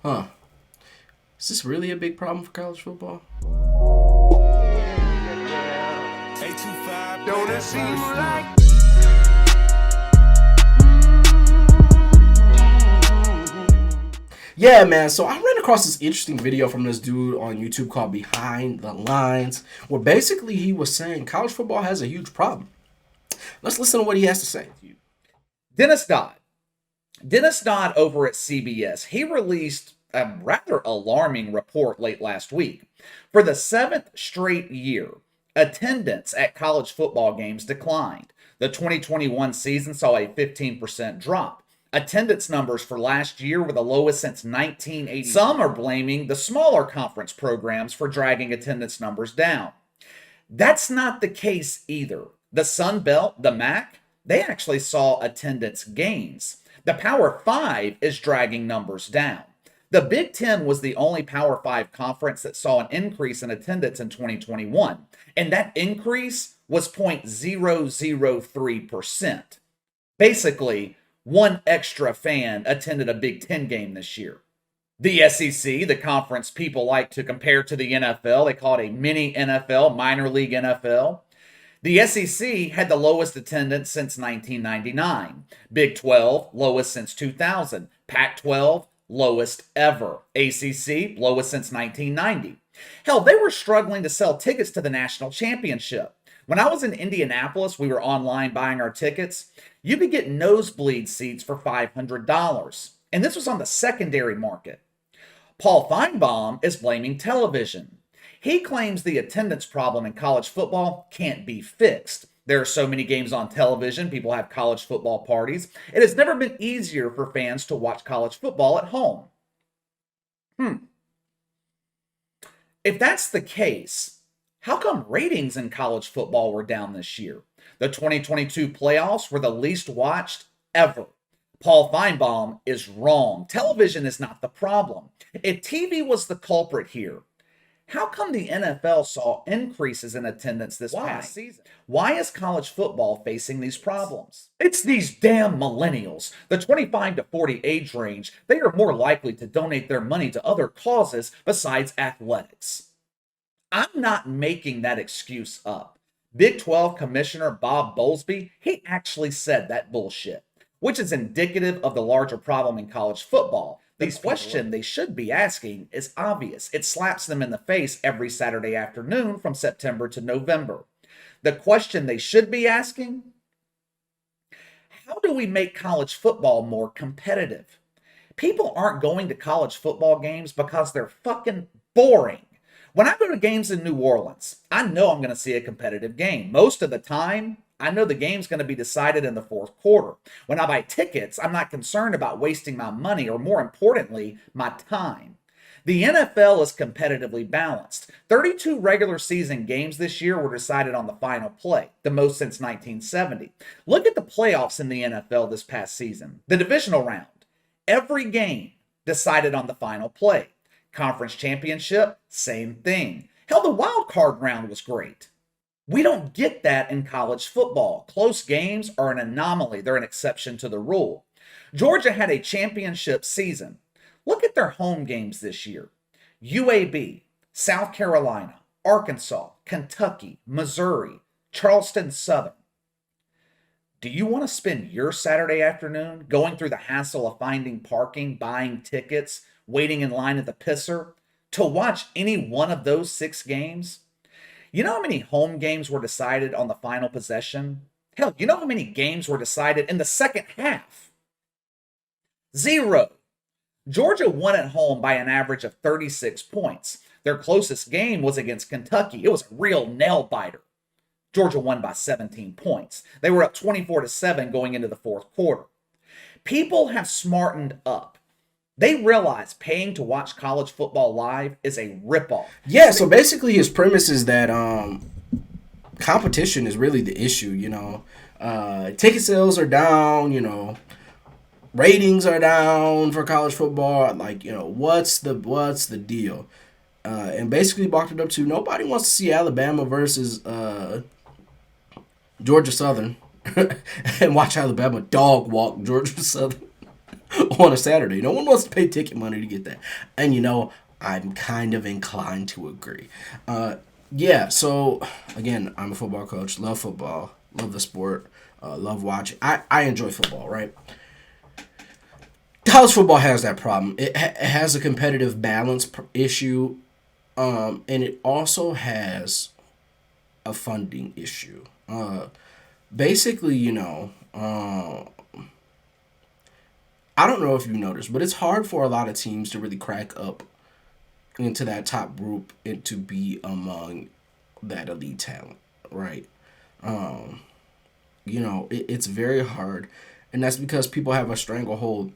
Huh. Is this really a big problem for college football? Don't it seem like Yeah, man. So I ran across this interesting video from this dude on YouTube called Behind the Lines, where basically he was saying college football has a huge problem. Let's listen to what he has to say. Dennis Dodd. Dennis Dodd over at CBS, he released a rather alarming report late last week. For the seventh straight year, attendance at college football games declined. The 2021 season saw a 15% drop. Attendance numbers for last year were the lowest since 1980. Some are blaming the smaller conference programs for dragging attendance numbers down. That's not the case either. The Sun Belt, the MAC, they actually saw attendance gains. The Power 5 is dragging numbers down. The Big Ten was the only Power 5 conference that saw an increase in attendance in 2021, and that increase was 0.003%. Basically, one extra fan attended a Big Ten game this year. The SEC, the conference people like to compare to the NFL, they call it a mini NFL, minor league NFL. The SEC had the lowest attendance since 1999. Big 12, lowest since 2000. Pac 12, lowest ever. ACC, lowest since 1990. Hell, they were struggling to sell tickets to the national championship. When I was in Indianapolis, we were online buying our tickets. You could get nosebleed seats for $500. And this was on the secondary market. Paul Feinbaum is blaming television. He claims the attendance problem in college football can't be fixed. There are so many games on television, people have college football parties. It has never been easier for fans to watch college football at home. If that's the case, how come ratings in college football were down this year? The 2022 playoffs were the least watched ever. Paul Feinbaum is wrong. Television is not the problem. If TV was the culprit here, how come the NFL saw increases in attendance this past season? Why is college football facing these problems? It's these damn millennials. The 25 to 40 age range, they are more likely to donate their money to other causes besides athletics. I'm not making that excuse up. Big 12 Commissioner Bob Bowlesby, he actually said that bullshit, which is indicative of the larger problem in college football. The question they should be asking is obvious. It slaps them in the face every Saturday afternoon from September to November. The question they should be asking, how do we make college football more competitive? People aren't going to college football games because they're fucking boring. When I go to games in New Orleans, I know I'm going to see a competitive game. Most of the time, I know the game's going to be decided in the fourth quarter. When I buy tickets, I'm not concerned about wasting my money or, more importantly, my time. The NFL is competitively balanced. 32 regular season games this year were decided on the final play, the most since 1970. Look at the playoffs in the NFL this past season. The divisional round, every game decided on the final play. Conference championship, same thing. Hell, the wild card round was great. We don't get that in college football. Close games are an anomaly. They're an exception to the rule. Georgia had a championship season. Look at their home games this year. UAB, South Carolina, Arkansas, Kentucky, Missouri, Charleston Southern. Do you want to spend your Saturday afternoon going through the hassle of finding parking, buying tickets, waiting in line at the pisser to watch any one of those 6 games? You know how many home games were decided on the final possession? Hell, you know how many games were decided in the second half? 0. Georgia won at home by an average of 36 points. Their closest game was against Kentucky. It was a real nail-biter. Georgia won by 17 points. They were up 24-7 going into the fourth quarter. People have smartened up. They realize paying to watch college football live is a ripoff. Yeah, so basically his premise is that competition is really the issue, Ticket sales are down, ratings are down for college football. Like, what's the deal? And basically walked it up to nobody wants to see Alabama versus Georgia Southern and watch Alabama dog walk Georgia Southern. on a Saturday. No one wants to pay ticket money to get that. And I'm kind of inclined to agree. Yeah, so again, I'm a football coach. Love football. Love the sport. Love watching. I enjoy football, right? College football has that problem. It has a competitive balance issue, and it also has a funding issue. Basically, I don't know if you noticed, but it's hard for a lot of teams to really crack up into that top group and to be among that elite talent, right? Um, it's very hard, and that's because people have a stranglehold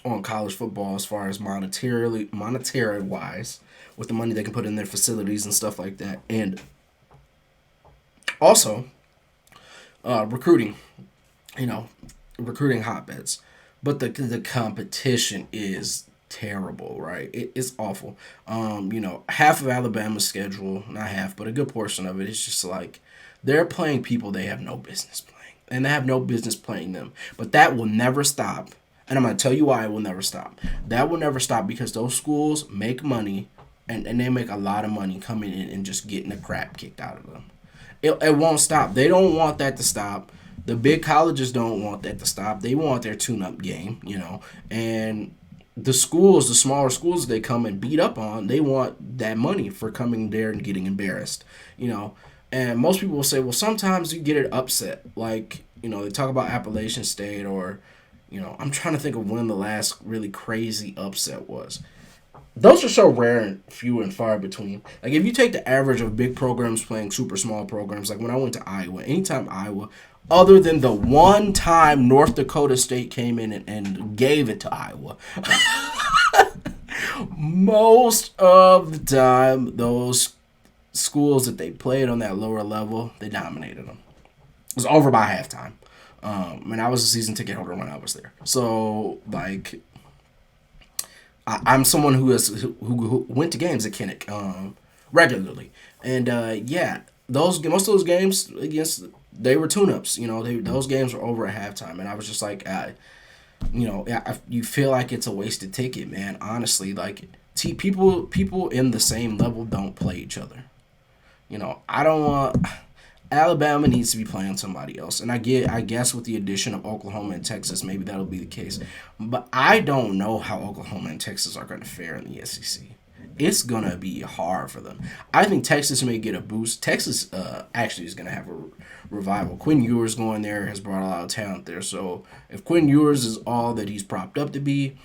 on college football as far as monetary wise, with the money they can put in their facilities and stuff like that, and also recruiting. You know, recruiting hotbeds, but the competition is terrible, right? It's awful. Half of Alabama's schedule, not half, but a good portion of it is just like they're playing people they have no business playing, and they have no business playing them. But that will never stop, and I'm gonna tell you why it will never stop. That will never stop because those schools make money, and they make a lot of money coming in and just getting the crap kicked out of them. It won't stop. They don't want that to stop. The big colleges don't want that to stop. They want their tune-up game, and the schools, the smaller schools they come and beat up on, they want that money for coming there and getting embarrassed, And most people will say, well, sometimes you get it upset. Like, they talk about Appalachian State or, I'm trying to think of when the last really crazy upset was. Those are so rare and few and far between. Like, if you take the average of big programs playing super small programs, like when I went to Iowa, anytime Iowa, other than the one time North Dakota State came in and gave it to Iowa, most of the time, those schools that they played on that lower level, they dominated them. It was over by halftime. And I was a season ticket holder when I was there. So, like, I'm someone who went to games at Kinnick regularly, and yeah, most of those games against they were tune-ups. Those games were over at halftime, and I was just like, you feel like it's a wasted ticket, man. Honestly, like people in the same level don't play each other. I don't want. Alabama needs to be playing somebody else. And I guess with the addition of Oklahoma and Texas, maybe that'll be the case. But I don't know how Oklahoma and Texas are going to fare in the SEC. It's going to be hard for them. I think Texas may get a boost. Texas actually is going to have a revival. Quinn Ewers going there has brought a lot of talent there. So if Quinn Ewers is all that he's propped up to be,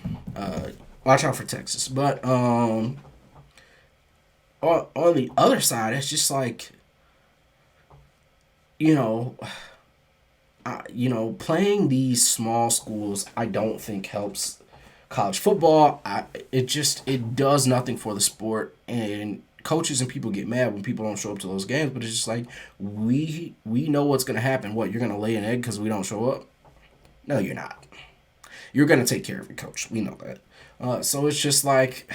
watch out for Texas. But on the other side, it's just like, playing these small schools, I don't think helps college football. It does nothing for the sport, and coaches and people get mad when people don't show up to those games. But it's just like we know what's gonna happen. What, you're gonna lay an egg because we don't show up? No, you're not. You're gonna take care of your coach. We know that. So it's just like.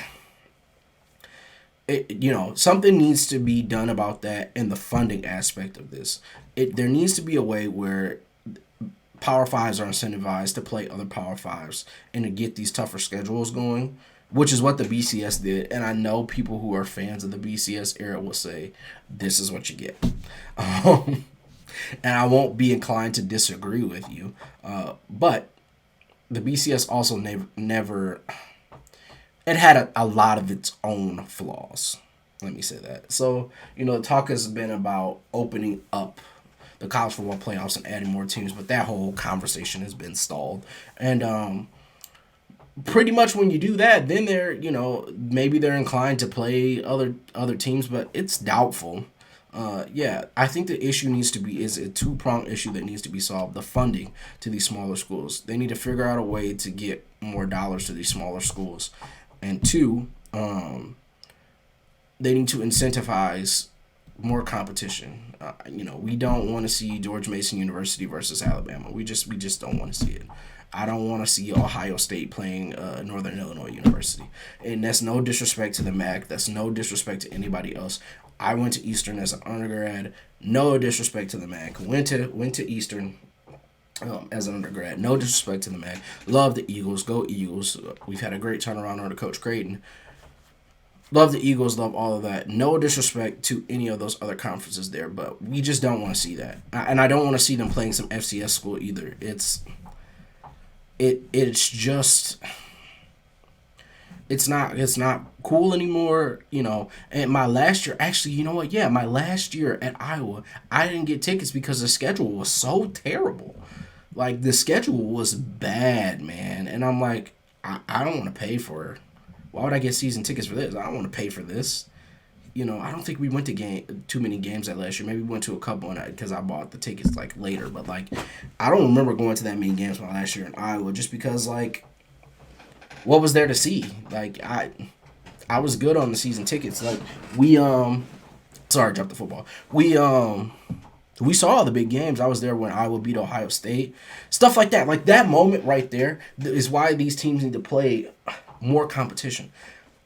Something needs to be done about that in the funding aspect of this. There needs to be a way where Power Fives are incentivized to play other Power Fives and to get these tougher schedules going, which is what the BCS did. And I know people who are fans of the BCS era will say, this is what you get. And I won't be inclined to disagree with you. But the BCS also never it had a lot of its own flaws. Let me say that. So, the talk has been about opening up the college football playoffs and adding more teams, but that whole conversation has been stalled. And pretty much when you do that, then maybe they're inclined to play other teams, but it's doubtful. Yeah, I think the issue is a two-pronged issue that needs to be solved. The funding to these smaller schools. They need to figure out a way to get more dollars to these smaller schools. And two, they need to incentivize more competition. We don't want to see George Mason University versus Alabama. We just don't want to see it. I don't want to see Ohio State playing Northern Illinois University. And that's no disrespect to the MAC. That's no disrespect to anybody else. I went to Eastern as an undergrad. No disrespect to the MAC. Went to Eastern. as an undergrad. No disrespect to the man. Love the Eagles. Go Eagles. We've had a great turnaround under Coach Creighton. Love the Eagles. Love all of that. No disrespect to any of those other conferences there, but we just don't want to see that. And I don't want to see them playing some FCS school either. It's just it's not cool anymore, you know. And my last year, actually, you know what? Yeah, my last year at Iowa, I didn't get tickets because the schedule was so terrible. Like the schedule was bad, man. And I'm like, I don't want to pay for. Why would I get season tickets for this? I don't want to pay for this. You know, I don't think we went to too many games that last year. Maybe we went to a couple because I bought the tickets like later. But like, I don't remember going to that many games my last year in Iowa just because like, what was there to see? Like I was good on the season tickets. Like we sorry, I dropped the football. We saw all the big games. I was there when Iowa beat Ohio State. Stuff like that. Like that moment right there is why these teams need to play more competition.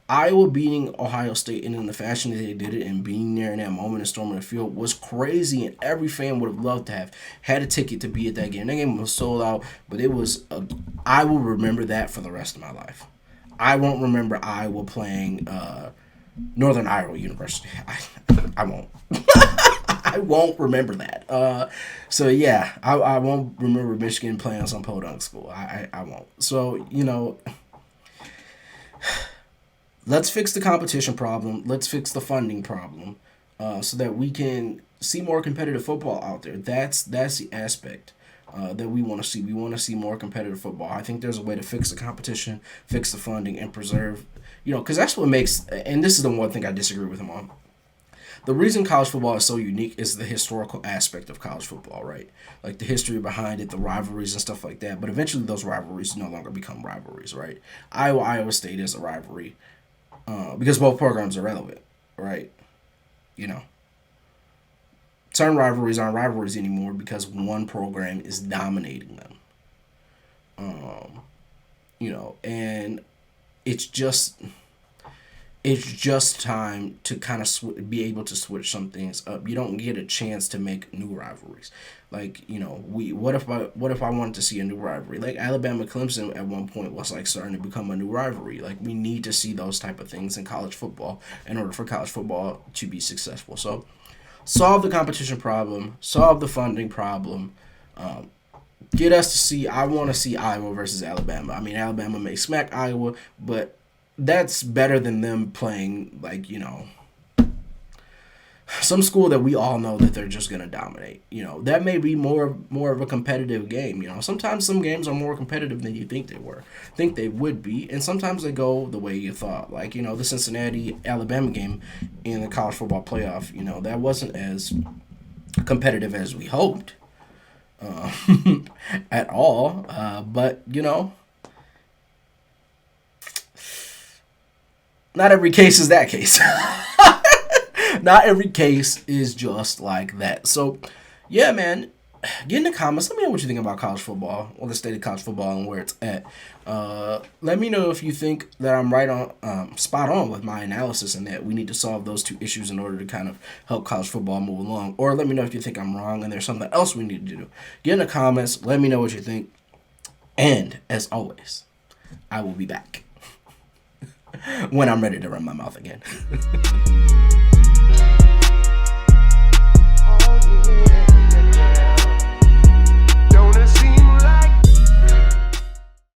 Iowa beating Ohio State and in the fashion that they did it and being there in that moment and storming the field was crazy, and every fan would have loved to have had a ticket to be at that game. That game was sold out, but I will remember that for the rest of my life. I won't remember Iowa playing Northern Iowa University. I won't. I won't remember that. So yeah, I won't remember Michigan playing some podunk school. I won't. So you know. Let's fix the competition problem. Let's fix the funding problem, so that we can see more competitive football out there. That's the aspect that we want to see. We want to see more competitive football. I think there's a way to fix the competition, fix the funding, and preserve. You know, because that's what makes. And this is the one thing I disagree with him on. The reason college football is so unique is the historical aspect of college football, right? Like the history behind it, the rivalries and stuff like that. But eventually, those rivalries no longer become rivalries, right? Iowa State is a rivalry. Because both programs are relevant, right? You know, certain rivalries aren't rivalries anymore because one program is dominating them. Um, you know, and it's just time to kind of be able to switch some things up. You don't get a chance to make new rivalries. Like, you know, what if I wanted to see a new rivalry? Like Alabama Clemson at one point was like starting to become a new rivalry. Like we need to see those type of things in college football in order for college football to be successful. So solve the competition problem, solve the funding problem. Get us to see. I want to see Iowa versus Alabama. I mean, Alabama may smack Iowa, but that's better than them playing like, you know, some school that we all know that they're just gonna dominate. You know, that may be more of a competitive game. You know, sometimes some games are more competitive than you think they would be, and sometimes they go the way you thought. Like, you know, the Cincinnati Alabama game in the college football playoff. You know, that wasn't as competitive as we hoped uh, at all. But you know, not every case is that case. Not every case is just like that. So, yeah, man, get in the comments. Let me know what you think about college football, or the state of college football, and where it's at. Let me know if you think that I'm right on, spot on with my analysis, and that we need to solve those two issues in order to kind of help college football move along. Or let me know if you think I'm wrong and there's something else we need to do. Get in the comments. Let me know what you think. And as always, I will be back when I'm ready to run my mouth again.